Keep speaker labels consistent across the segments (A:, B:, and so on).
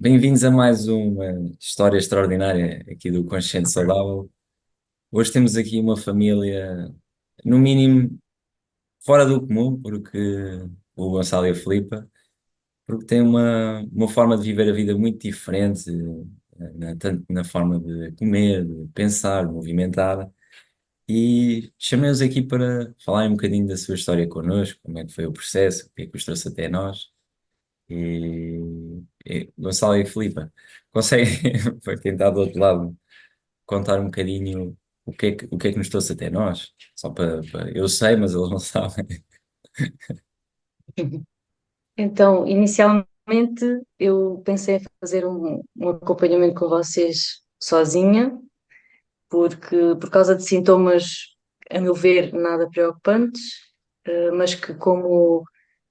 A: Bem-vindos a mais uma história extraordinária aqui do Consciente Saudável. Hoje temos aqui uma família, no mínimo, fora do comum, porque o Gonçalo e a Filipa, porque têm uma forma de viver a vida muito diferente, tanto na forma de comer, de pensar, de movimentar. E chamei-os aqui para falarem um bocadinho da sua história connosco, como é que foi o processo, o que é que os trouxe até nós. Gonçalo e Filipa, conseguem, para quem está do outro lado, contar um bocadinho o que é que nos trouxe até nós? Só eu sei, mas eles não sabem.
B: Então, inicialmente eu pensei em fazer um acompanhamento com vocês sozinha, porque por causa de sintomas, a meu ver, nada preocupantes, mas que como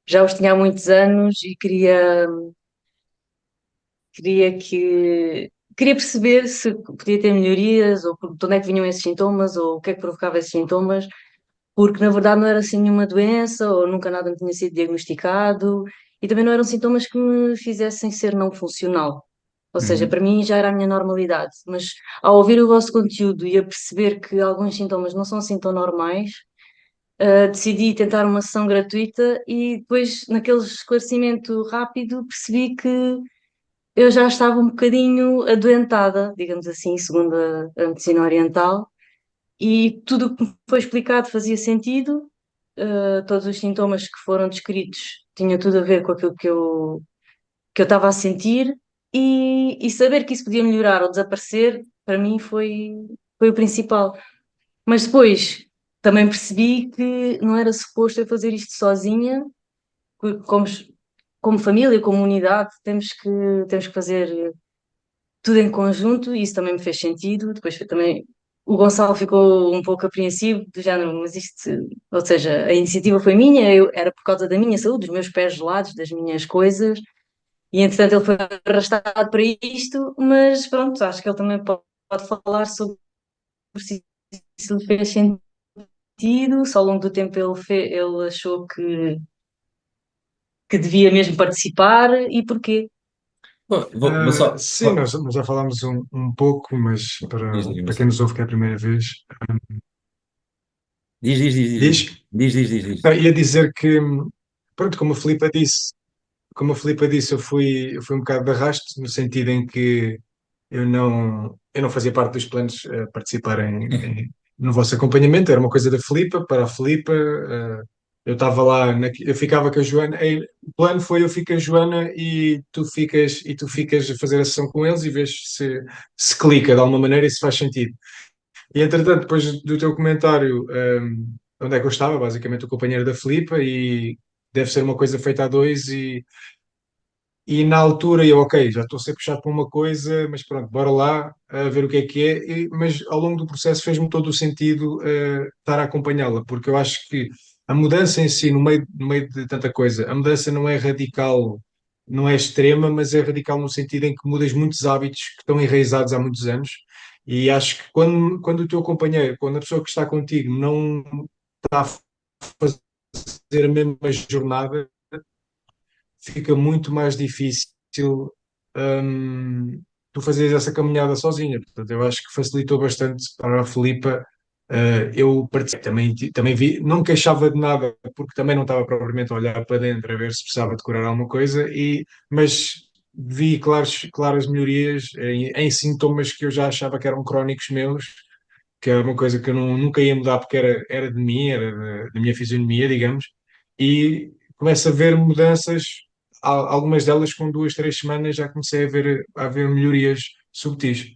B: já os tinha há muitos anos e queria perceber se podia ter melhorias ou de onde é que vinham esses sintomas ou o que é que provocava esses sintomas, porque na verdade não era assim nenhuma doença ou nunca nada me tinha sido diagnosticado e também não eram sintomas que me fizessem ser não funcional. Ou seja,
A: Uhum.
B: para mim já era a minha normalidade, mas ao ouvir o vosso conteúdo e a perceber que alguns sintomas não são assim tão normais, decidi tentar uma sessão gratuita e depois, naquele esclarecimento rápido, percebi que eu já estava um bocadinho adoentada, digamos assim, segundo a medicina oriental, e tudo o que me foi explicado fazia sentido. Todos os sintomas que foram descritos tinham tudo a ver com aquilo que eu estava a sentir e saber que isso podia melhorar ou desaparecer, para mim foi o principal. Mas depois também percebi que não era suposto eu fazer isto sozinha, que como família, como unidade, temos que fazer tudo em conjunto e isso também me fez sentido. Depois também o Gonçalo ficou um pouco apreensivo, do género, mas isto, ou seja, a iniciativa foi minha, era por causa da minha saúde, dos meus pés gelados, das minhas coisas, e entretanto ele foi arrastado para isto, mas pronto, acho que ele também pode falar sobre se isso lhe fez sentido, se ao longo do tempo ele achou que devia mesmo participar e porquê.
A: Vou só.
C: Sim, nós já falámos um pouco, mas
A: Diz, diz,
C: para quem
A: Gonçalo.
C: nos ouve que é a primeira vez,
A: Diz, diz, diz, diz, diz.
C: diz?
A: Diz, diz, diz, diz.
C: Não, ia dizer que, pronto, como a Filipa disse, eu fui um bocado de arrasto, no sentido em que eu não fazia parte dos planos a participar no vosso acompanhamento, era uma coisa da Filipa, para a Filipa, eu estava lá, eu ficava com a Joana, o plano foi eu fico com a Joana e tu ficas a fazer a sessão com eles e vês se clica de alguma maneira e se faz sentido. E entretanto, depois do teu comentário, onde é que eu estava? Basicamente o companheiro da Filipa e deve ser uma coisa feita a dois e na altura eu, ok, já estou a ser puxado para uma coisa, mas pronto, bora lá ver o que é, mas ao longo do processo fez-me todo o sentido estar a acompanhá-la, porque eu acho que a mudança em si, no meio de tanta coisa, a mudança não é radical, não é extrema, mas é radical no sentido em que mudas muitos hábitos que estão enraizados há muitos anos, e acho que quando o teu companheiro, quando a pessoa que está contigo não está a fazer a mesma jornada, fica muito mais difícil hum, tu fazeres essa caminhada sozinha. Portanto, eu acho que facilitou bastante para a Filipa. Eu participei, também vi, não me queixava de nada, porque também não estava propriamente a olhar para dentro a ver se precisava de curar alguma coisa, mas vi claras melhorias em sintomas que eu já achava que eram crónicos meus, que era uma coisa que eu nunca ia mudar porque era de mim, era da minha fisionomia, digamos, e começo a ver mudanças, algumas delas com 2, 3 semanas já comecei a ver melhorias subtis.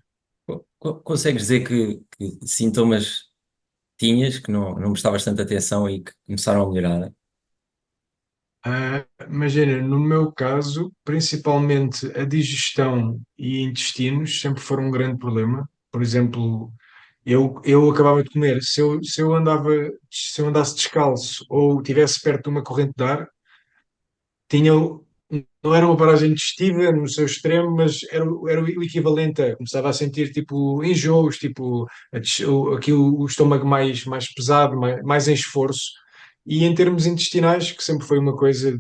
A: Consegues dizer que sintomas tinhas que não prestavas tanta atenção e que começaram a melhorar?
C: Imagina, no meu caso, principalmente a digestão e intestinos sempre foram um grande problema. Por exemplo, eu acabava de comer, se eu andasse descalço ou estivesse perto de uma corrente de ar, tinha, não era uma paragem digestiva no seu extremo, mas era o equivalente a, começava a sentir tipo enjoos, tipo aqui o estômago mais pesado, mais em esforço. E em termos intestinais, que sempre foi uma coisa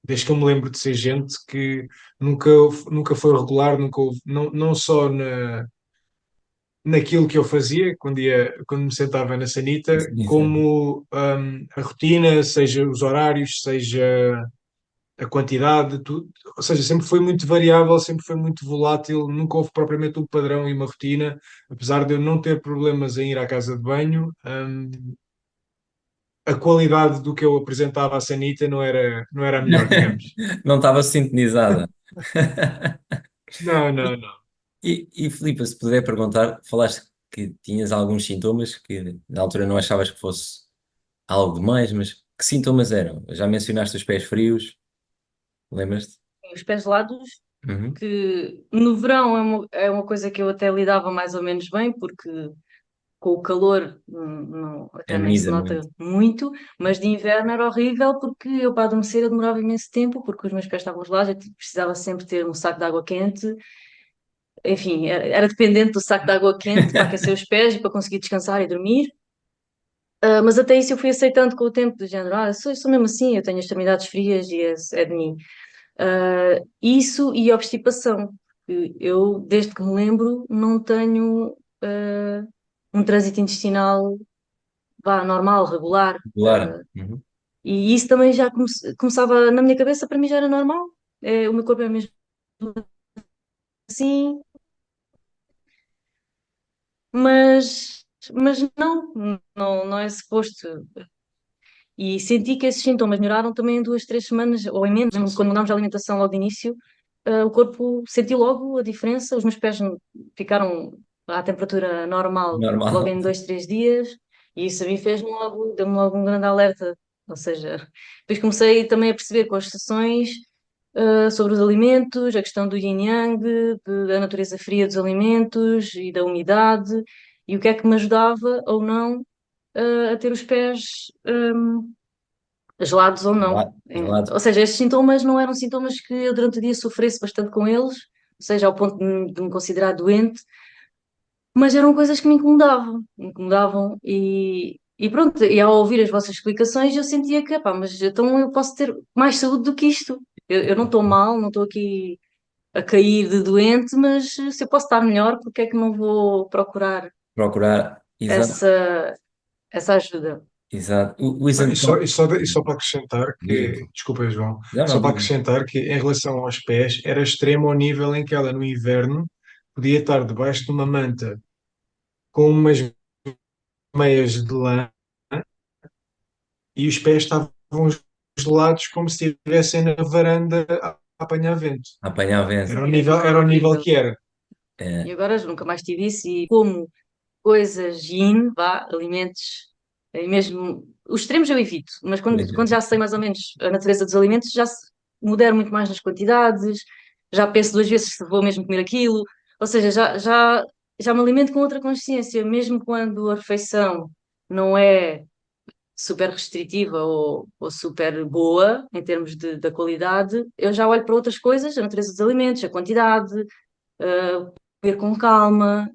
C: desde que eu me lembro de ser gente que nunca foi regular, nunca houve, não só naquilo que eu fazia quando me sentava na sanita,
A: Exato.
C: como a rotina, seja os horários, seja a quantidade, tudo. Ou seja, sempre foi muito variável, sempre foi muito volátil, nunca houve propriamente um padrão e uma rotina, apesar de eu não ter problemas em ir à casa de banho. A qualidade do que eu apresentava à sanita não era a melhor, digamos.
A: Não estava sintonizada.
C: Não, não, não.
A: E Filipe, se puder perguntar, falaste que tinhas alguns sintomas que na altura não achavas que fosse algo demais, mas que sintomas eram? Já mencionaste os pés frios, lembras-te?
B: Os pés gelados,
A: Uhum.
B: que no verão é uma coisa que eu até lidava mais ou menos bem, porque com o calor até nem se
A: Ameniza
B: nota
A: muito.
B: muito, mas de inverno era horrível porque eu para adormecer eu demorava imenso tempo, porque os meus pés estavam gelados, eu precisava sempre ter um saco de água quente. Enfim, era dependente do saco de água quente para aquecer os pés e para conseguir descansar e dormir. Mas até isso eu fui aceitando com o tempo, do género, eu sou mesmo assim, eu tenho as extremidades frias e é de mim. Isso e obstipação. Eu, desde que me lembro, não tenho um trânsito intestinal, vá, normal, regular.
A: Claro. Uhum.
B: E isso também já começava na minha cabeça, para mim já era normal. O meu corpo é mesmo assim, mas não é suposto. E senti que esses sintomas melhoraram também em 2, 3 semanas, ou em menos. Quando mudámos a alimentação logo de início, o corpo sentiu logo a diferença, os meus pés ficaram à temperatura normal logo
A: Normal.
B: em 2, 3 dias, e isso a mim deu-me logo um grande alerta. Ou seja, depois comecei também a perceber com as sessões sobre os alimentos, a questão do yin-yang, da natureza fria dos alimentos e da umidade, e o que é que me ajudava ou não a ter os pés gelados ou não.
A: Gelado.
B: Ou seja, estes sintomas não eram sintomas que eu durante o dia sofresse bastante com eles, ou seja, ao ponto de me considerar doente, mas eram coisas que me incomodavam e pronto, e ao ouvir as vossas explicações eu sentia que, epá, mas então eu posso ter mais saúde do que isto. Eu não estou mal, não estou aqui a cair de doente, mas se eu posso estar melhor, porque é que não vou procurar
A: Procurar. Exato.
B: essa, essa ajuda?
A: Exato. O
C: Ah,
A: exame
C: E
A: de
C: só, e só, e só para acrescentar
A: diz.
C: desculpa, João,
A: Não,
C: só
A: não,
C: para
A: diz.
C: acrescentar que em relação aos pés era extremo ao nível em que ela no inverno podia estar debaixo de uma manta com umas meias de lã e os pés estavam gelados como se estivessem na varanda a apanhar vento.
A: Apanhar
C: Era
A: vence.
C: o nível
B: Horrível.
C: que era.
B: E
A: É,
B: agora nunca mais tive isso e como coisas yin, vá, alimentos, e mesmo os extremos eu evito, mas quando já sei mais ou menos a natureza dos alimentos, modero muito mais nas quantidades, já penso 2 vezes se vou mesmo comer aquilo, ou seja, já me alimento com outra consciência, mesmo quando a refeição não é super restritiva ou super boa em termos da qualidade, eu já olho para outras coisas, a natureza dos alimentos, a quantidade, beber com calma,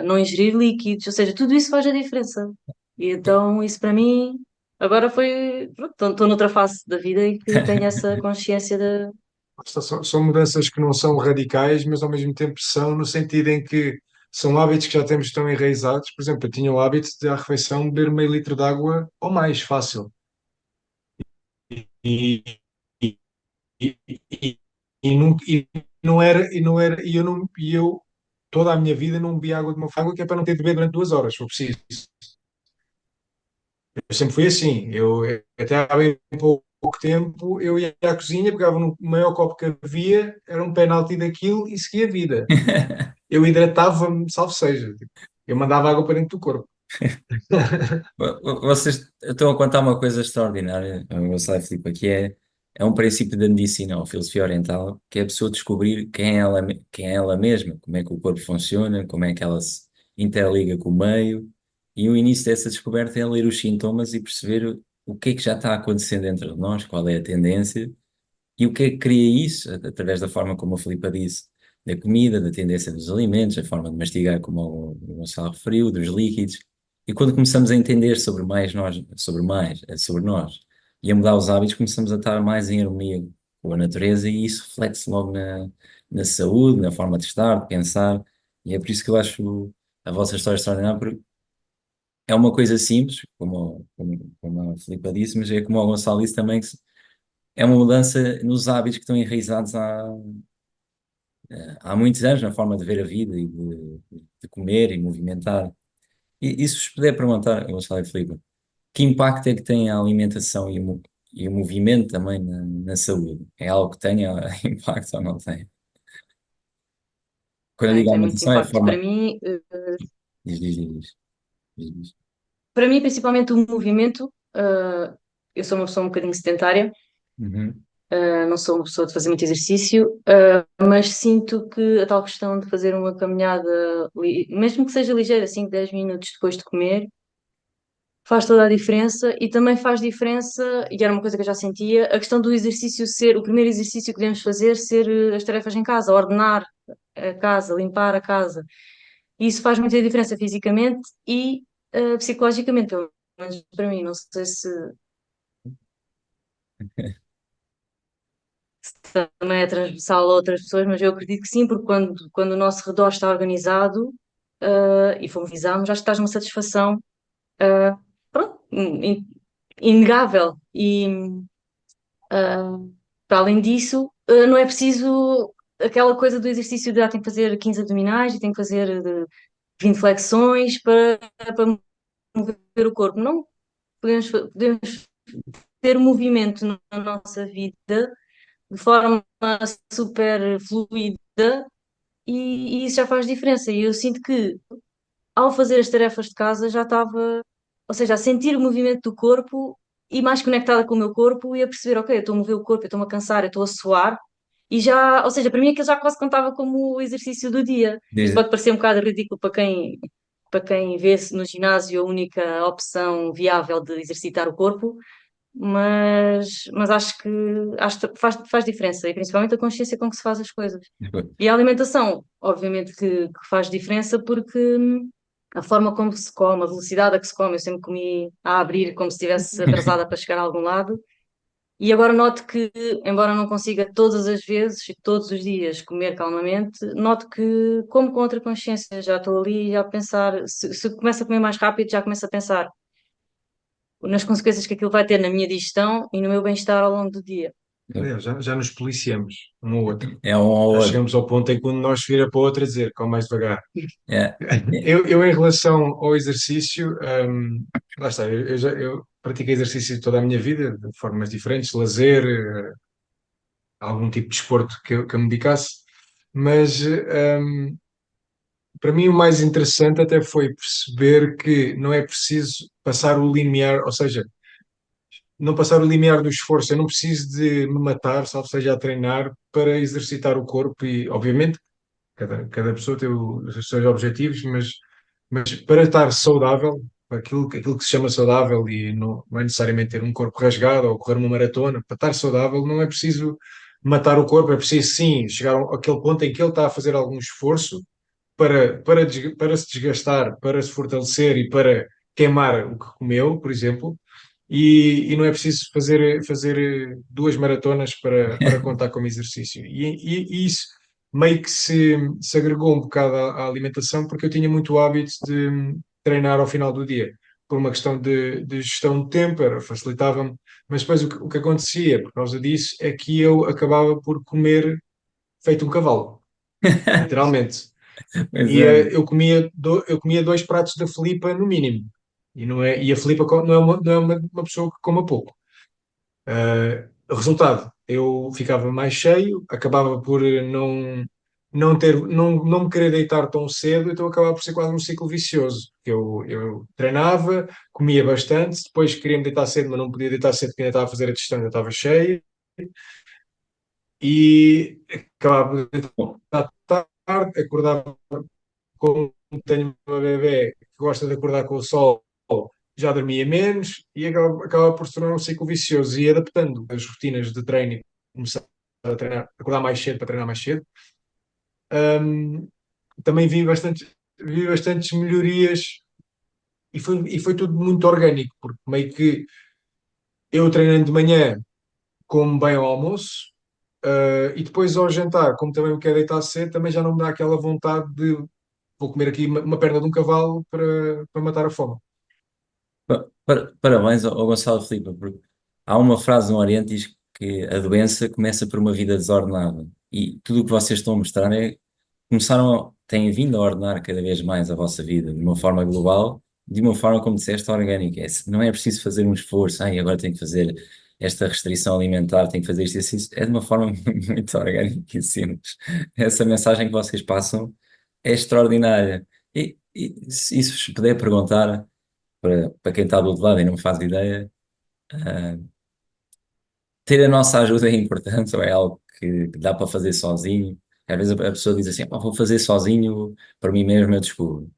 B: não ingerir líquidos, ou seja, tudo isso faz a diferença. E então, isso para mim, agora foi. Pronto, estou noutra fase da vida em que tenho essa consciência de.
C: São mudanças que não são radicais, mas ao mesmo tempo são, no sentido em que são hábitos que já temos tão enraizados. Por exemplo, eu tinha o hábito de, à refeição, beber meio litro de água ou mais, fácil. E, e, e, e, e não era, e eu toda a minha vida não bebi água de uma água que é para não ter de beber durante 2 horas, se for preciso. Eu sempre fui assim. Eu até há bem pouco tempo eu ia à cozinha, pegava no maior copo que havia, era um penalti daquilo e seguia a vida. Eu hidratava-me, salvo seja. Eu mandava água para dentro do corpo.
A: Vocês estão a contar uma coisa extraordinária, o Sai Filipe, que é um princípio da medicina ou filosofia oriental, que é a pessoa descobrir quem é ela mesma, como é que o corpo funciona, como é que ela se interliga com o meio, e o início dessa descoberta é ler os sintomas e perceber o que é que já está acontecendo dentro de nós, qual é a tendência, e o que é que cria isso, através da forma como a Filipa disse, da comida, da tendência dos alimentos, a forma de mastigar, como o Gonçalo referiu, dos líquidos. E quando começamos a entender sobre nós e a mudar os hábitos, começamos a estar mais em harmonia com a natureza e isso reflete-se logo na saúde, na forma de estar, de pensar. E é por isso que eu acho a vossa história extraordinária, porque é uma coisa simples, como a Filipa disse, mas é como o Gonçalo disse também, é uma mudança nos hábitos que estão enraizados há muitos anos, na forma de ver a vida e de comer e movimentar. E se vos puder perguntar, Gonçalo e Filipe, que impacto é que tem a alimentação e o movimento também na saúde? É algo que tenha impacto ou não tem? Quando eu digo
B: Tem muito
A: alimentação, é a
B: impacto.
A: forma. Diz, diz, diz, diz.
B: Para mim, principalmente o movimento, eu sou uma pessoa um bocadinho sedentária,
A: Uhum.
B: não sou uma pessoa de fazer muito exercício, mas sinto que a tal questão de fazer uma caminhada, mesmo que seja ligeira, 5 10 minutos depois de comer, faz toda a diferença e também faz diferença, e era uma coisa que eu já sentia, a questão do exercício ser, o primeiro exercício que devemos fazer ser as tarefas em casa, ordenar a casa, limpar a casa. E isso faz muita diferença fisicamente e psicologicamente, pelo menos para mim. Não sei se também é transversal a outras pessoas, mas eu acredito que sim, porque quando o nosso redor está organizado e fomos organizados, acho que traz uma satisfação uh, pronto, inegável. E para além disso, não é preciso aquela coisa do exercício de tem que fazer 15 abdominais e tem que fazer 20 flexões para mover o corpo. Não, podemos ter movimento na nossa vida de forma super fluida e isso já faz diferença. E eu sinto que ao fazer as tarefas de casa já estava, ou seja, a sentir o movimento do corpo e mais conectada com o meu corpo e a perceber, ok, eu estou a mover o corpo, eu estou-me a cansar, eu estou a suar. E já, ou seja, para mim aquilo já quase contava como o exercício do dia. Isto
A: Diz-
B: pode parecer um bocado ridículo para quem vê-se no ginásio a única opção viável de exercitar o corpo, mas acho que faz diferença, e principalmente a consciência com que se faz as coisas. E a alimentação, obviamente que faz diferença porque a forma como se come, a velocidade a que se come, eu sempre comi a abrir como se estivesse atrasada para chegar a algum lado. E agora noto que, embora não consiga todas as vezes e todos os dias comer calmamente, noto que como com outra consciência, já estou ali já a pensar, se começo a comer mais rápido, já começo a pensar nas consequências que aquilo vai ter na minha digestão e no meu bem-estar ao longo do dia.
C: Aliás, já nos policiamos um ao outro.
A: É um ao
C: Já
A: outro.
C: chegamos ao ponto em que um de nós vira para o outro a dizer, come mais devagar.
A: É, é,
C: Eu em relação ao exercício, lá está, eu pratiquei exercício toda a minha vida, de formas diferentes, lazer, algum tipo de desporto que eu me dedicasse, mas para mim o mais interessante até foi perceber que não é preciso passar o limiar, ou seja, não passar o limiar do esforço, eu não preciso de me matar, salvo seja a treinar, para exercitar o corpo e, obviamente, cada pessoa tem os seus objetivos, mas para estar saudável, aquilo que se chama saudável, e não é necessariamente ter um corpo rasgado ou correr uma maratona, para estar saudável não é preciso matar o corpo, é preciso sim chegar àquele ponto em que ele está a fazer algum esforço para se desgastar, para se fortalecer e para queimar o que comeu, por exemplo, e não é preciso fazer duas maratonas para contar como exercício. E isso meio que se agregou um bocado à alimentação, porque eu tinha muito hábito de treinar ao final do dia, por uma questão de gestão de tempo, facilitava-me, mas depois o que acontecia por causa disso é que eu acabava por comer feito um cavalo, literalmente.
A: pois
C: E
A: é.
C: eu comia dois pratos da Filipa no mínimo. E a Filipa não é uma pessoa que coma pouco. Resultado, eu ficava mais cheio, acabava por não me querer deitar tão cedo, então acabava por ser quase um ciclo vicioso. Eu treinava, comia bastante, depois queria me deitar cedo, mas não podia deitar cedo porque ainda estava a fazer a digestão, ainda estava cheio, e acabava por deitar tarde, acordava. Como tenho uma bebé que gosta de acordar com o sol, já dormia menos e acaba por se tornar um ciclo vicioso e adaptando as rotinas de treino e começar a treinar, acordar mais cedo para treinar mais cedo. Hum, também vi bastantes melhorias e foi tudo muito orgânico, porque meio que eu treinando de manhã como bem ao almoço, E depois ao jantar, como também me quero deitar cedo, também já não me dá aquela vontade de vou comer aqui uma perna de um cavalo para matar a fome.
A: Parabéns ao Gonçalo Filipe, porque há uma frase no Oriente que diz que a doença começa por uma vida desordenada. E tudo o que vocês estão a mostrar é têm vindo a ordenar cada vez mais a vossa vida de uma forma global, de uma forma, como disseste, orgânica. Não é preciso fazer um esforço, ai, agora tenho que fazer esta restrição alimentar, tenho que fazer isto e isso. É de uma forma muito orgânica e simples. Essa mensagem que vocês passam é extraordinária. E se vos puder perguntar para quem está do outro lado e não faz ideia, ah, ter a nossa ajuda é importante ou é algo que dá para fazer sozinho? Às vezes a pessoa diz assim, "Pá, vou fazer sozinho, para mim mesmo eu descubro."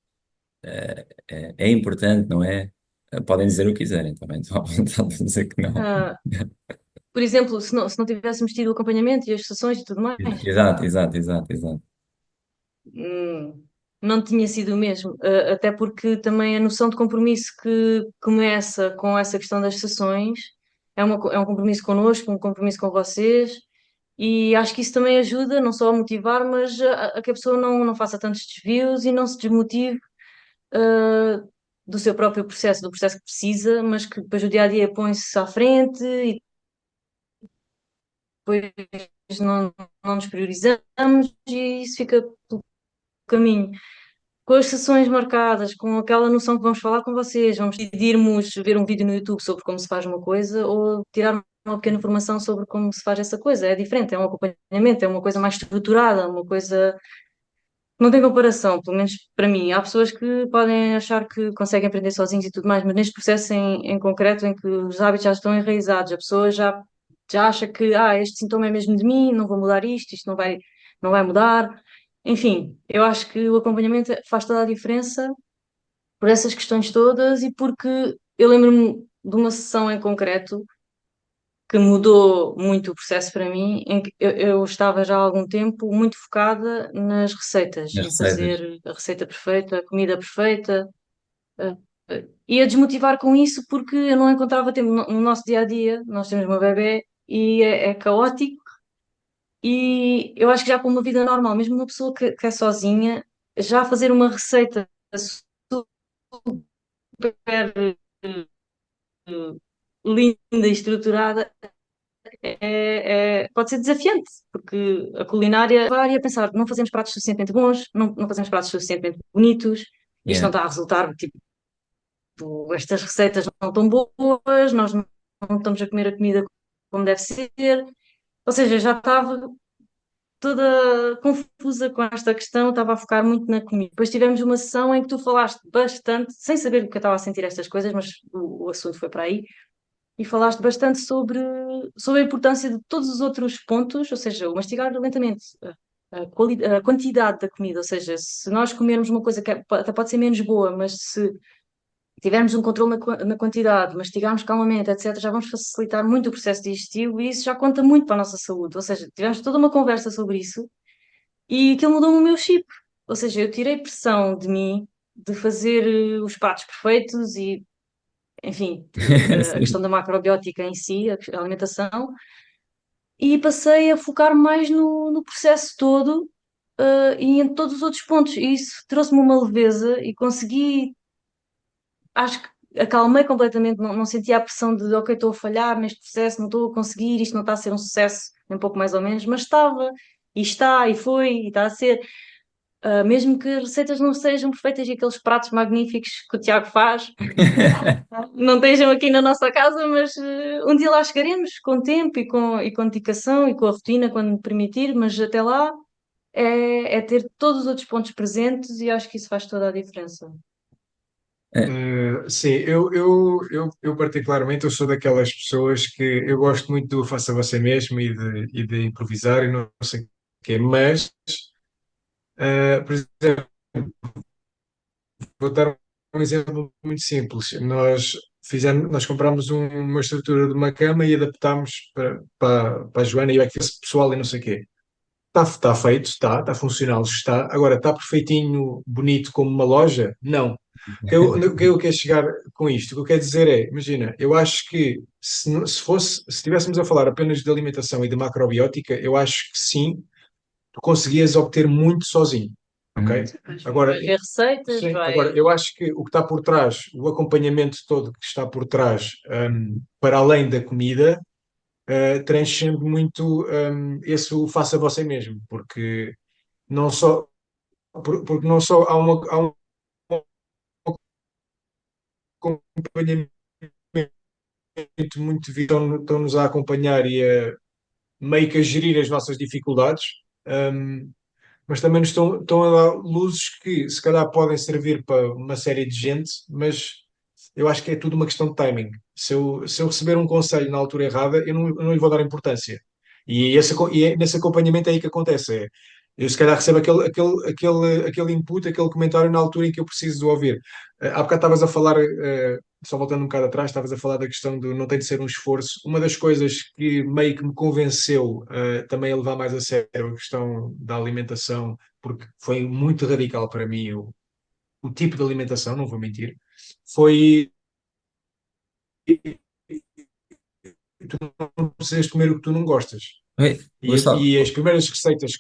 A: É importante, não é? Podem dizer o que quiserem também, estou à vontade de dizer que não.
B: Ah, por exemplo, se não tivéssemos tido o acompanhamento e as sessões e tudo mais,
A: Exato, exato, exato, exato.
B: hum, não tinha sido o mesmo. Até porque também a noção de compromisso que começa com essa questão das sessões é um compromisso connosco, um compromisso com vocês, e acho que isso também ajuda não só a motivar, mas a que a pessoa não faça tantos desvios e não se desmotive, ah, do seu próprio processo, do processo que precisa, mas que depois o dia a dia põe-se à frente e depois não, não nos priorizamos e isso fica pelo caminho. Com as sessões marcadas, com aquela noção que vamos falar com vocês, vamos decidirmos ver um vídeo no YouTube sobre como se faz uma coisa ou tirar uma pequena formação sobre como se faz essa coisa. É diferente, é um acompanhamento, é uma coisa mais estruturada, uma coisa que não tem comparação, pelo menos para mim. Há pessoas que podem achar que conseguem aprender sozinhos e tudo mais, mas neste processo em concreto, em que os hábitos já estão enraizados, a pessoa já acha que este sintoma é mesmo de mim, não vou mudar isto não vai mudar. Enfim, eu acho que o acompanhamento faz toda a diferença por essas questões todas e porque eu lembro-me de uma sessão em concreto que mudou muito o processo para mim, em que eu estava já há algum tempo muito focada nas receitas,
A: Nas
B: em
A: receitas.
B: fazer a receita perfeita, a comida perfeita, eh, e a desmotivar com isso porque eu não encontrava tempo no nosso dia a dia. Nós temos uma bebé e é caótico, e eu acho que já para uma vida normal, mesmo uma pessoa que é sozinha, já fazer uma receita super linda e estruturada pode ser desafiante, porque a culinária vai a pensar, não fazemos pratos suficientemente bons, não fazemos pratos suficientemente bonitos, isto
A: Yeah.
B: não está a resultar, tipo, estas receitas não estão boas, nós não estamos a comer a comida como deve ser, ou seja, já estava toda confusa com esta questão, estava a focar muito na comida. Depois tivemos uma sessão em que tu falaste bastante, sem saber que eu estava a sentir estas coisas, mas o assunto foi para aí, e falaste bastante sobre a importância de todos os outros pontos, ou seja, o mastigar lentamente, a quantidade da comida, ou seja, se nós comermos uma coisa que até pode ser menos boa, mas se tivermos um controle na quantidade, mastigarmos calmamente, etc., já vamos facilitar muito o processo digestivo e isso já conta muito para a nossa saúde. Ou seja, tivemos toda uma conversa sobre isso e aquilo mudou-me o meu chip. Ou seja, eu tirei pressão de mim de fazer os pratos perfeitos e, enfim, a questão
A: Sim.
B: da macrobiótica em si, a alimentação, e passei a focar mais no processo todo, e em todos os outros pontos. E isso trouxe-me uma leveza e consegui, acho que acalmei completamente, não sentia a pressão de, ok, estou a falhar neste processo, não estou a conseguir, isto não está a ser um sucesso, nem pouco mais ou menos, mas estava, e está, e foi, e está a ser. Mesmo que as receitas não sejam perfeitas e aqueles pratos magníficos que o Tiago faz não estejam aqui na nossa casa, mas um dia lá chegaremos com tempo e com dedicação e com a rotina quando me permitir, mas até lá é ter todos os outros pontos presentes e acho que isso faz toda a diferença.
C: Sim, eu particularmente eu sou daquelas pessoas que eu gosto muito do faça você mesmo e de improvisar e não sei o quê, mas, por exemplo, vou dar um exemplo muito simples. Nós comprámos uma estrutura de uma cama e adaptámos para a Joana e eu é que fiz pessoal e não sei o quê. Está feito, está funcional, está. Agora, está perfeitinho, bonito como uma loja? Não. O que eu quero chegar com isto? O que eu quero dizer é, imagina, eu acho que se estivéssemos a falar apenas de alimentação e de macrobiótica, eu acho que sim, tu conseguias obter muito sozinho, ok?
A: Hum,
C: Agora,
B: Vai ver receitas,
C: sim,
B: vai.
C: agora, eu acho que o que está por trás, o acompanhamento todo que está por trás, para além da comida, transcende muito, esse o faça você mesmo, porque não só, porque não só há um acompanhamento muito estão-nos a acompanhar e a meio que a gerir as nossas dificuldades, mas também nos estão a dar luzes que se calhar podem servir para uma série de gente, mas eu acho que é tudo uma questão de timing. Se eu receber um conselho na altura errada, eu não lhe vou dar importância. E nesse acompanhamento é aí que acontece. Eu se calhar recebo aquele input, aquele comentário na altura em que eu preciso de ouvir. Há bocado estavas a falar, só voltando um bocado atrás, estavas a falar da questão do não tem de ser um esforço. Uma das coisas que meio que me convenceu também a levar mais a sério a questão da alimentação, porque foi muito radical para mim o tipo de alimentação, não vou mentir, foi tu não precisas comer o que tu não gostas.
A: Oi, Gonçalo,
C: E as primeiras receitas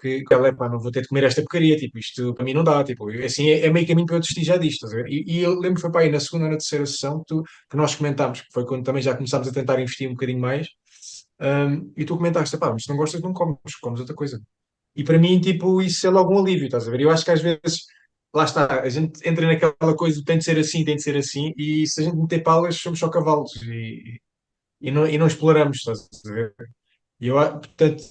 C: que ela, pá, não vou ter de comer esta porcaria, tipo, isto para mim não dá, tipo, assim é meio caminho para eu desistir já disto, estás a ver? E eu lembro que foi para aí na segunda ou na terceira sessão que nós comentámos, que foi quando também já começámos a tentar investir um bocadinho mais, e tu comentaste, pá, mas se não gostas não comes, comes outra coisa. E para mim, tipo, isso é logo um alívio, estás a ver? Eu acho que às vezes, lá está, a gente entra naquela coisa, tem de ser assim, tem de ser assim, e se a gente meter palas, somos só cavalos, e não exploramos, estás a ver? Portanto,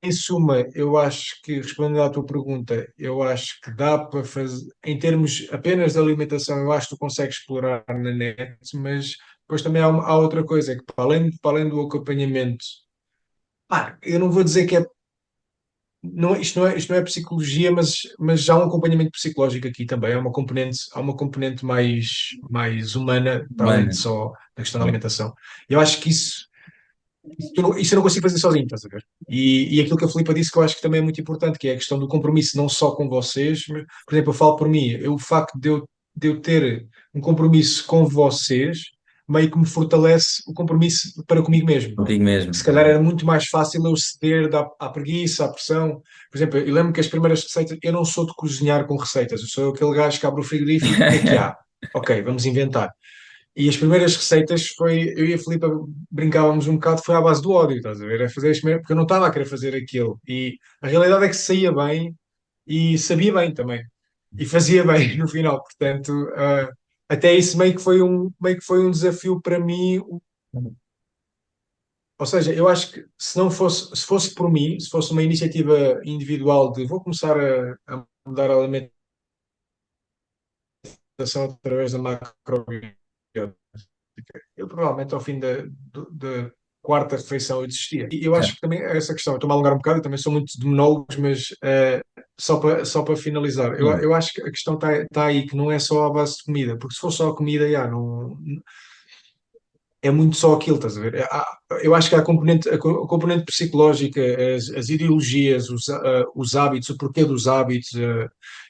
C: em suma, eu acho que, respondendo à tua pergunta, eu acho que dá para fazer, em termos apenas de alimentação, eu acho que tu consegues explorar na net, mas depois também há outra coisa, que para além do acompanhamento, pá, eu não vou dizer que é, não, isto não é psicologia, mas há um acompanhamento psicológico aqui também, há uma componente mais humana, para além de
A: mano,
C: só da questão da alimentação. Eu acho que isso eu não consigo fazer sozinho, estás a ver? E aquilo que a Filipa disse que eu acho que também é muito importante, que é a questão do compromisso, não só com vocês, mas, por exemplo, eu falo por mim, o facto de eu ter um compromisso com vocês, meio que me fortalece o compromisso para comigo mesmo.
A: contigo mesmo.
C: Se calhar era muito mais fácil eu ceder à preguiça, à pressão. Por exemplo, eu lembro que as primeiras receitas, eu não sou de cozinhar com receitas, eu sou aquele gajo que abre o frigorífico, o que é que há? Ok, vamos inventar. E as primeiras receitas eu e a Filipa brincávamos um bocado, foi à base do ódio, estás a ver? A fazer as primeiras, porque eu não estava a querer fazer aquilo. E a realidade é que saía bem e sabia bem também. E fazia bem no final. Portanto, até isso meio que foi um desafio para mim. Ou seja, eu acho que se fosse por mim, se fosse uma iniciativa individual de vou começar a mudar a alimentação através da macrobiótica, eu provavelmente ao fim da quarta refeição eu desistia. E eu acho que também essa questão, eu estou-me a alongar um bocado, eu também sou muito de monólogos, mas só para finalizar, eu acho que a questão está aí, que não é só a base de comida, porque se for só a comida, já, não, é muito só aquilo, estás a ver? Eu acho que há a componente psicológica, as ideologias, os hábitos, o porquê dos hábitos,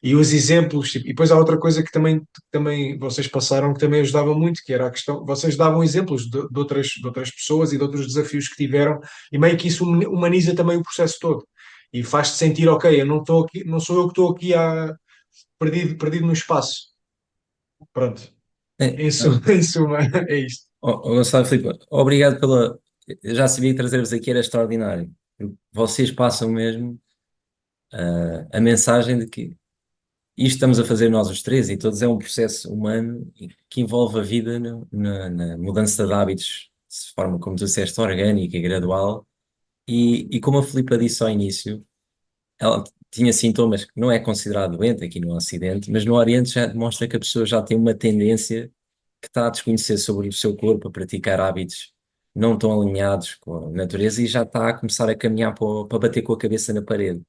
C: e os exemplos. Tipo, e depois há outra coisa que também vocês passaram que também ajudava muito, que era a questão, vocês davam exemplos de outras pessoas e de outros desafios que tiveram, e meio que isso humaniza também o processo todo. E faz-te sentir, ok, eu não estou aqui, não sou eu que estou aqui perdido no espaço. Pronto.
A: É,
C: Em suma, é isto.
A: Gonçalo Filipe, obrigado pela. Eu já sabia que trazer-vos aqui era extraordinário. Vocês passam mesmo a mensagem de que isto estamos a fazer nós os três e todos é um processo humano que envolve a vida na mudança de hábitos, de forma, como tu disseste, orgânica e gradual. E como a Filipa disse ao início, ela tinha sintomas que não é considerado doente aqui no Ocidente, mas no Oriente já demonstra que a pessoa já tem uma tendência que está a desconhecer sobre o seu corpo, a praticar hábitos não tão alinhados com a natureza e já está a começar a caminhar para bater com a cabeça na parede.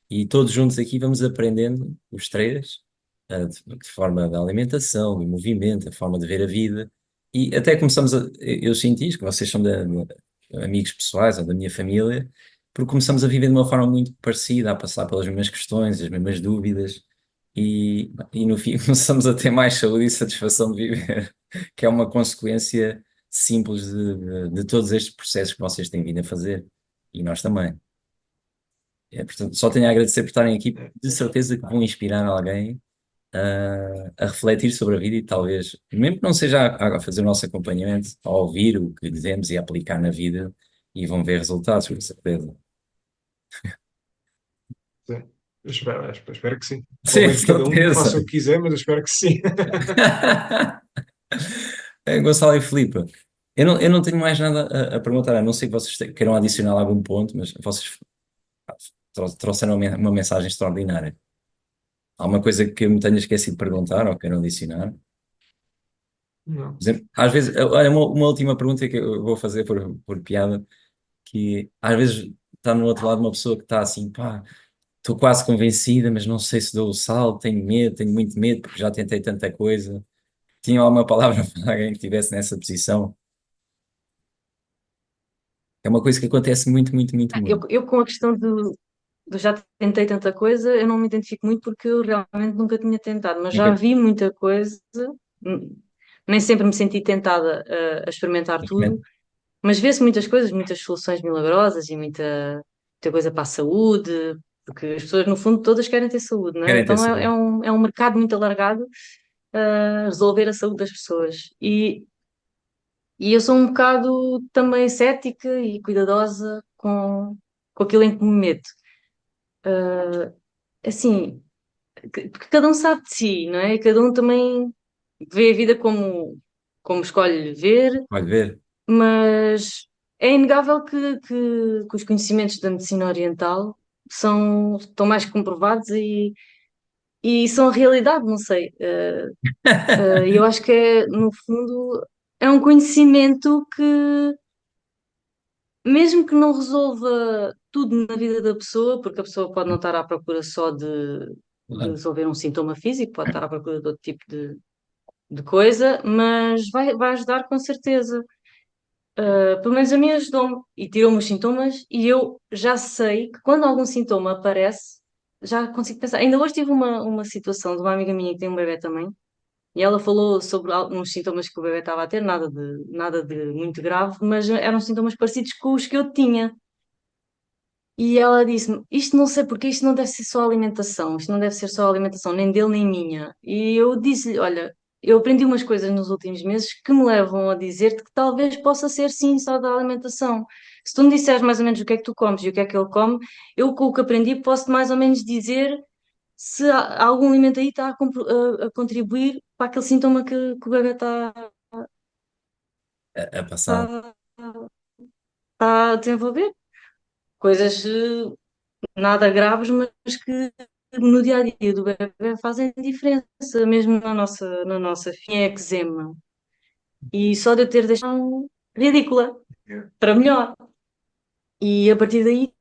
A: E todos juntos aqui vamos aprendendo, os três, de forma da alimentação, do movimento, a forma de ver a vida. E até começamos eu senti isto, que vocês são amigos pessoais ou da minha família, porque começamos a viver de uma forma muito parecida, a passar pelas mesmas questões, as mesmas dúvidas. e no fim começamos a ter mais saúde e satisfação de viver, que é uma consequência simples de todos estes processos que vocês têm vindo a fazer, e nós também. Portanto, só tenho a agradecer por estarem aqui,
C: É,
A: de certeza que vão inspirar alguém a refletir sobre a vida e talvez, mesmo que não seja a fazer o nosso acompanhamento, a ouvir o que dizemos e aplicar na vida, e vão ver resultados, com certeza.
C: sim. Eu espero que sim.
A: Sim,
C: Convém que cada um
A: certeza.
C: faça o que quiser, mas eu espero que sim.
A: Gonçalo e Filipe, eu não tenho mais nada a perguntar, a não ser que vocês queiram adicionar algum ponto, mas vocês trouxeram uma mensagem extraordinária. Alguma coisa que eu me tenha esquecido de perguntar ou queiram adicionar?
C: Não.
A: Por exemplo, às vezes, olha, uma última pergunta que eu vou fazer por piada, que às vezes está no outro lado uma pessoa que está assim, pá, estou quase convencida, mas não sei se dou o salto, tenho medo, tenho muito medo, porque já tentei tanta coisa. Tinha alguma palavra para alguém que estivesse nessa posição? É uma coisa que acontece muito, muito, muito, muito.
B: Eu com a questão do já tentei tanta coisa, eu não me identifico muito porque eu realmente nunca tinha tentado, mas já
A: Nunca
B: vi muita coisa, hum, nem sempre me senti tentada a experimentar tudo, mas vê-se muitas coisas, muitas soluções milagrosas e muita coisa para a saúde, porque as pessoas, no fundo, todas querem ter saúde, não é?
A: querem ter
B: Então
A: saúde.
B: é um mercado muito alargado a resolver a saúde das pessoas. E eu sou um bocado também cética e cuidadosa com aquilo em que me meto. Assim, porque cada um sabe de si, não é? E cada um também vê a vida como escolhe ver,
A: Pode ver.
B: mas é inegável que os conhecimentos da medicina oriental estão mais comprovados e são a realidade, não sei. E eu acho que no fundo, é um conhecimento que, mesmo que não resolva tudo na vida da pessoa, porque a pessoa pode não estar à procura só de
A: Claro.
B: resolver um sintoma físico, pode estar à procura de outro tipo de coisa, mas vai ajudar com certeza. Pelo menos a mim ajudou-me e tirou-me os sintomas, e eu já sei que quando algum sintoma aparece, já consigo pensar. Ainda hoje tive uma situação de uma amiga minha que tem um bebê também, e ela falou sobre alguns sintomas que o bebê estava a ter, nada de muito grave, mas eram sintomas parecidos com os que eu tinha. E ela disse-me: Isto não sei porque, isto não deve ser só alimentação, isto não deve ser só alimentação, nem dele nem minha. E eu disse-lhe: Olha, eu aprendi umas coisas nos últimos meses que me levam a dizer-te que talvez possa ser sim só da alimentação. Se tu me disseres mais ou menos o que é que tu comes e o que é que ele come, eu com o que aprendi posso mais ou menos dizer se há algum alimento aí está a contribuir para aquele sintoma que o bebê
A: A passar.
B: está, está a desenvolver. Coisas nada graves, mas que no dia a dia do bebê fazem diferença, mesmo na nossa filha, é eczema. E só de eu ter deixado ridícula, para melhor. E a partir daí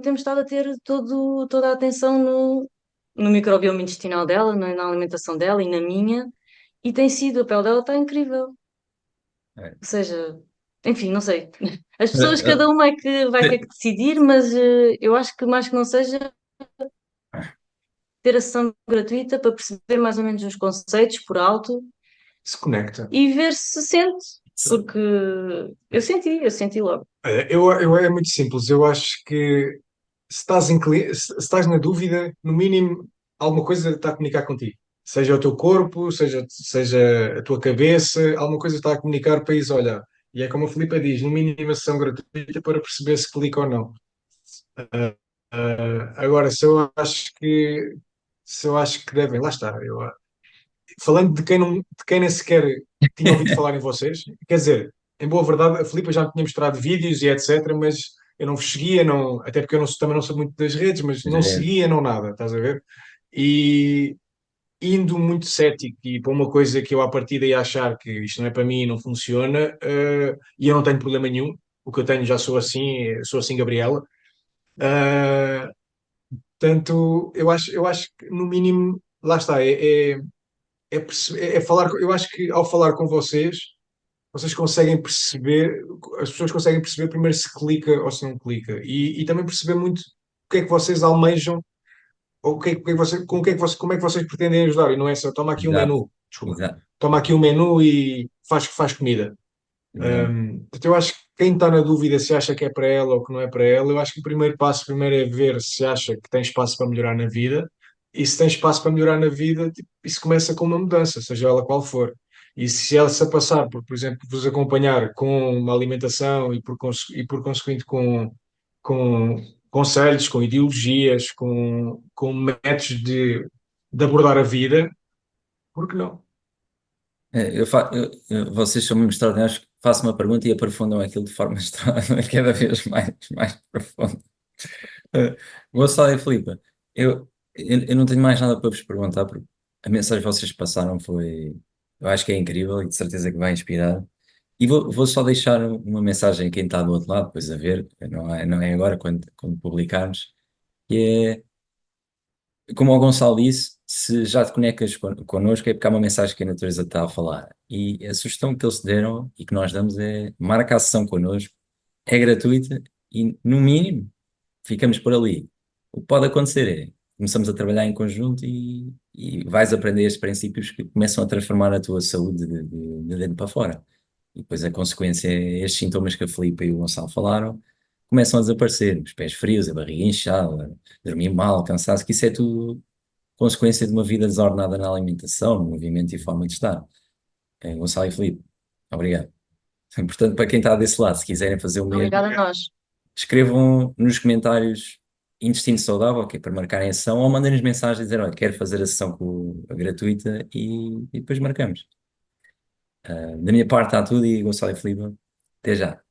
B: temos estado a ter toda a atenção no microbioma intestinal dela, na alimentação dela e na minha, e tem sido, a pele dela está incrível.
A: É.
B: Ou seja, enfim, não sei. As pessoas,
A: Eh,
B: cada uma é que vai ter que decidir, mas eu acho que mais que não seja ter a sessão gratuita para perceber mais ou menos os conceitos por alto
C: Se conecta.
B: e ver se sente, porque eu senti logo.
C: É muito simples. Eu acho que se estás na dúvida, no mínimo, alguma coisa está a comunicar contigo. Seja o teu corpo, seja a tua cabeça, alguma coisa está a comunicar para isso, olha. E é como a Filipa diz, no mínimo a sessão gratuita para perceber se clica ou não. Agora, se eu acho que devem, lá está. Falando de quem nem sequer tinha ouvido falar em vocês, quer dizer, em boa verdade, a Filipa já me tinha mostrado vídeos e etc., mas eu não vos seguia, não, até porque também não sou muito das redes, mas não seguia, não nada, estás a ver? E indo muito cético e para uma coisa que eu à partida ia achar que isto não é para mim e não funciona, e eu não tenho problema nenhum, o que eu tenho já sou assim, Gabriela. Uh, Portanto, eu acho que no mínimo, lá está, é falar, eu acho que ao falar com vocês conseguem perceber, as pessoas conseguem perceber primeiro se clica ou se não clica, e também perceber muito o que é que vocês almejam Ou como é que vocês pretendem ajudar? E não é só, toma aqui um
A: Exato,
C: menu, desculpa,
A: exato,
C: toma aqui um menu e faz comida.
A: exato.
C: Portanto, eu acho que quem está na dúvida se acha que é para ela ou que não é para ela, eu acho que o primeiro passo primeiro é ver se acha que tem espaço para melhorar na vida, e se tem espaço para melhorar na vida, tipo, isso começa com uma mudança, seja ela qual for. E se ela se a passar por exemplo, vos acompanhar com uma alimentação e por conseguinte com conselhos, com ideologias, com métodos de abordar a vida, por que não?
A: Vocês são mesmo extraordinários. Faço uma pergunta e aprofundam aquilo de forma cada vez mais profunda. Eh, Gonçalo e Filipe, eu não tenho mais nada para vos perguntar, porque a mensagem que vocês passaram eu acho que é incrível e de certeza que vai inspirar. E vou só deixar uma mensagem a quem está do outro lado, depois a ver, não é agora, quando publicarmos, que é, como o Gonçalo disse, se já te conectas connosco é porque há uma mensagem que a natureza está a falar. E a sugestão que eles deram e que nós damos é marca a sessão connosco, é gratuita e, no mínimo, ficamos por ali. O que pode acontecer é começamos a trabalhar em conjunto e vais aprender estes princípios que começam a transformar a tua saúde de dentro para fora. E depois a consequência é estes sintomas que a Filipe e o Gonçalo falaram começam a desaparecer. Os pés frios, a barriga inchada, dormir mal, cansaço, que isso é tudo consequência de uma vida desordenada na alimentação, no movimento e forma de estar. Gonçalo e Filipe, obrigado. Portanto, para quem está desse lado, se quiserem fazer o mesmo,
B: Obrigada a nós.
A: escrevam nos comentários intestino saudável, que é para marcarem a sessão, ou mandem-nos mensagem a dizer, olha, quero fazer a sessão gratuita e depois marcamos. Da minha parte está tudo e Gonçalo e Filipe, até já.